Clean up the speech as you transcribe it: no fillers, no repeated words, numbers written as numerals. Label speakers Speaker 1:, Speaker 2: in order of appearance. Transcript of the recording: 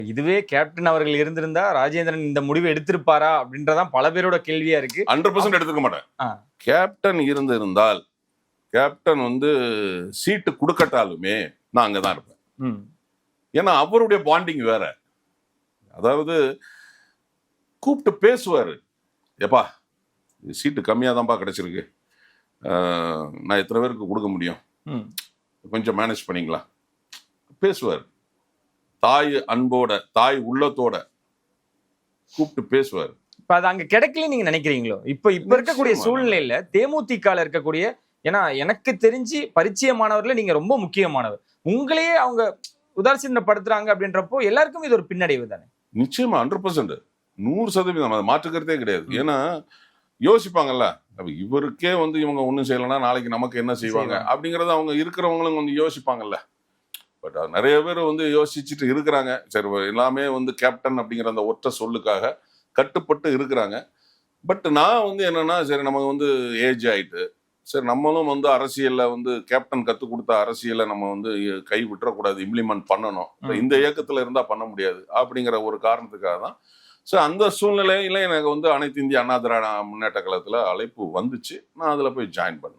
Speaker 1: இதுவே கேப்டன் அவர்கள் இருந்திருந்தா ராஜேந்திரன் இந்த முடிவை எடுத்திருப்பாரா அப்படின்றதான் பல பேரோட கேள்வியா இருக்கு.
Speaker 2: 100% எடுத்துக்க மாட்டேன். கேப்டன் இருந்திருந்தால் கேப்டன் சீட்டு கொடுக்கட்டாலுமே நான் அங்கதான் இருப்பேன். ஏன்னா அவருடைய பாண்டிங் வேற. அதாவது கூப்பிட்டு பேசுவாரு, எப்பா சீட்டு கம்மியா தான்ப்பா கிடைச்சிருக்கு, நான் எத்தனை பேருக்கு கொடுக்க முடியும், கொஞ்சம் மேனேஜ் பண்ணீங்களா, பேசுவார். தாய் அன்போட தாய் உள்ளத்தோட கூப்பிட்டு பேசுவார்.
Speaker 1: இப்ப அது அங்க கிடைக்கல நீங்க நினைக்கிறீங்களோ? இப்ப இருக்கக்கூடிய சூழ்நிலையில தேமுதிக இருக்கக்கூடிய, ஏன்னா எனக்கு தெரிஞ்சு பரிச்சயமானவர்ல நீங்க ரொம்ப முக்கியமானவர், உங்களையே அவங்க உதாசீனப்படுத்துறாங்க அப்படின்றப்போ எல்லாருக்கும் இது ஒரு பின்னடைவு தானே?
Speaker 2: நிச்சயமா 100%, 100% மாற்றுக்கிறதே கிடையாது. ஏன்னா யோசிப்பாங்கல்ல, இவருக்கே இவங்க ஒன்றும் செய்யலைன்னா நாளைக்கு நமக்கு என்ன செய்வாங்க அப்படிங்கறத அவங்க இருக்கிறவங்களும் யோசிப்பாங்கல்ல. பட் நிறைய பேர் யோசிச்சுட்டு இருக்கிறாங்க. சரி, எல்லாமே கேப்டன் அப்படிங்கிற அந்த ஒற்றை சொல்லுக்காக கட்டுப்பட்டு இருக்கிறாங்க. பட் நான் என்னன்னா, சரி நமக்கு ஏஜ் ஆயிட்டு, சரி நம்மளும் அரசியல்ல கேப்டன் கற்றுக் கொடுத்த அரசியலை நம்ம கை விட்டுறக்கூடாது, இம்ப்ளிமெண்ட் பண்ணணும். இந்த இயக்கத்துல இருந்தா பண்ண முடியாது அப்படிங்கிற ஒரு காரணத்துக்காக தான். ஸோ அந்த சூழ்நிலையில எனக்கு அனைத்து இந்திய அண்ணா திராவிட முன்னேற்ற கழகத்துல அழைப்பு வந்துச்சு. நான் அதுல போய் ஜாயின் பண்ணேன்.